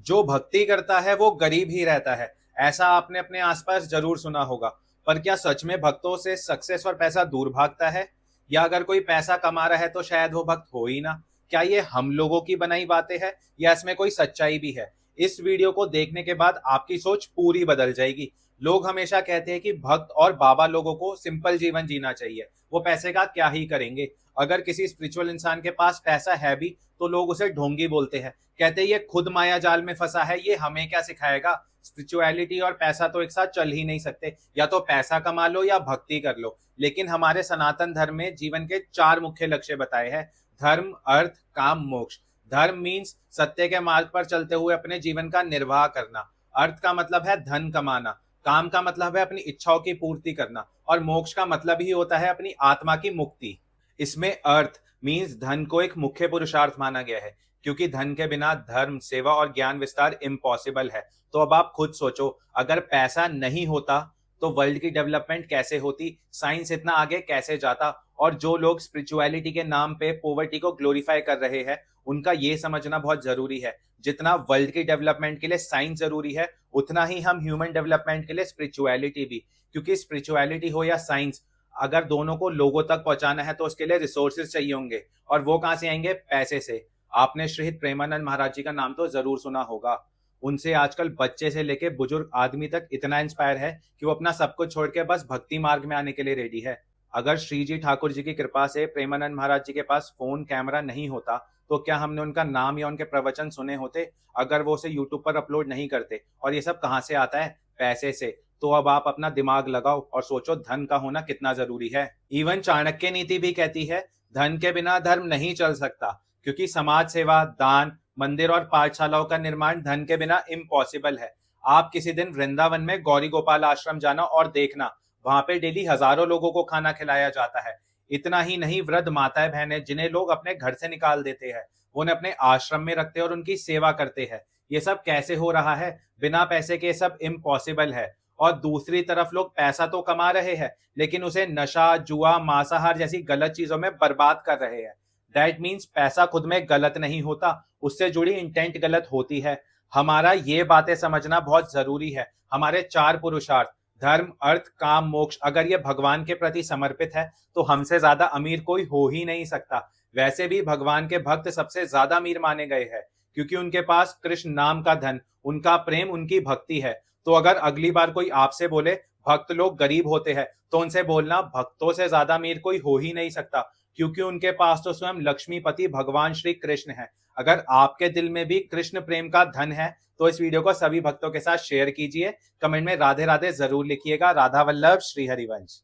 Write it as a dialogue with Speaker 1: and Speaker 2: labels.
Speaker 1: जो भक्ति करता है वो गरीब ही रहता है, ऐसा आपने अपने आसपास जरूर सुना होगा। पर क्या सच में भक्तों से सक्सेस और पैसा दूर भागता है? या अगर कोई पैसा कमा रहा है तो शायद वो भक्त हो ही ना? क्या ये हम लोगों की बनाई बातें हैं या इसमें कोई सच्चाई भी है? इस वीडियो को देखने के बाद आपकी सोच पूरी बदल जाएगी। लोग हमेशा कहते हैं कि भक्त और बाबा लोगों को सिंपल जीवन जीना चाहिए, वो पैसे का क्या ही करेंगे। अगर किसी स्पिरिचुअल इंसान के पास पैसा है भी तो लोग उसे ढोंगी बोलते हैं, कहते हैं ये खुद माया जाल में फंसा है, ये हमें क्या सिखाएगा। स्पिरिचुअलिटी और पैसा तो एक साथ चल ही नहीं सकते, या तो पैसा कमा लो या भक्ति कर लो। लेकिन हमारे सनातन धर्म में जीवन के 4 मुख्य लक्ष्य बताए हैं: धर्म, अर्थ, काम, मोक्ष। धर्म मीन्स सत्य के मार्ग पर चलते हुए अपने जीवन का निर्वाह करना। अर्थ का मतलब है धन कमाना। काम का मतलब है अपनी इच्छाओं की पूर्ति करना। और मोक्ष का मतलब ही होता है अपनी आत्मा की मुक्ति। इसमें अर्थ मीन्स धन को एक मुख्य पुरुषार्थ माना गया है, क्योंकि धन के बिना धर्म, सेवा और ज्ञान विस्तार इम्पॉसिबल है। तो अब आप खुद सोचो, अगर पैसा नहीं होता तो वर्ल्ड की डेवलपमेंट कैसे होती, साइंस इतना आगे कैसे जाता। और जो लोग स्पिरिचुअलिटी के नाम पे पॉवर्टी को ग्लोरीफाई कर रहे हैं, उनका ये समझना बहुत जरूरी है, जितना वर्ल्ड की डेवलपमेंट के लिए साइंस जरूरी है, उतना ही हम ह्यूमन डेवलपमेंट के लिए स्पिरिचुअलिटी भी। क्योंकि स्पिरिचुअलिटी हो या साइंस, अगर दोनों को लोगों तक पहुंचाना है तो उसके लिए रिसोर्सेज चाहिए होंगे, और वो कहां से आएंगे? पैसे से। आपने श्रीहित प्रेमानंद महाराज जी का नाम तो जरूर सुना होगा। उनसे आजकल बच्चे से लेके बुजुर्ग आदमी तक इतना इंस्पायर है कि वो अपना सब कुछ छोड़ के बस भक्ति मार्ग में आने के लिए रेडी है। अगर श्री जी ठाकुर जी की कृपा से प्रेमानंद महाराज जी के पास फोन कैमरा नहीं होता तो क्या हमने उनका नाम या उनके प्रवचन सुने होते? अगर वो उसे यूट्यूब पर अपलोड नहीं करते। और ये सब कहाँ से आता है? पैसे से। तो अब आप अपना दिमाग लगाओ और सोचो धन का होना कितना जरूरी है। इवन चाणक्य नीति भी कहती है धन के बिना धर्म नहीं चल सकता, क्योंकि समाज सेवा, दान, मंदिर और पाठशालाओं का निर्माण धन के बिना इम्पॉसिबल है। आप किसी दिन वृंदावन में गौरी गोपाल आश्रम जाना और देखना, वहां पे डेली हजारों लोगों को खाना खिलाया जाता है। इतना ही नहीं, वृद्ध माताएं बहनें जिन्हें लोग अपने घर से निकाल देते हैं, वो उन्हें अपने आश्रम में रखते हैं और उनकी सेवा करते हैं। ये सब कैसे हो रहा है? बिना पैसे के सब इम्पॉसिबल है। और दूसरी तरफ लोग पैसा तो कमा रहे हैं, लेकिन उसे नशा, जुआ, मांसाहार जैसी गलत चीजों में बर्बाद कर रहे हैं। दैट मीन्स पैसा खुद में गलत नहीं होता, उससे जुड़ी इंटेंट गलत होती है। हमारा ये बातें समझना बहुत जरूरी है। हमारे 4 पुरुषार्थ धर्म, अर्थ, काम, मोक्ष अगर ये भगवान के प्रति समर्पित है तो हमसे ज्यादा अमीर कोई हो ही नहीं सकता। वैसे भी भगवान के भक्त सबसे ज्यादा अमीर माने गए हैं, क्योंकि उनके पास कृष्ण नाम का धन, उनका प्रेम, उनकी भक्ति है। तो अगर अगली बार कोई आपसे बोले भक्त लोग गरीब होते हैं, तो उनसे बोलना भक्तों से ज्यादा अमीर कोई हो ही नहीं सकता, क्योंकि उनके पास तो स्वयं लक्ष्मीपति भगवान श्री कृष्ण है। अगर आपके दिल में भी कृष्ण प्रेम का धन है तो इस वीडियो को सभी भक्तों के साथ शेयर कीजिए। कमेंट में राधे राधे जरूर लिखिएगा। राधा वल्लभ श्री हरिवंश।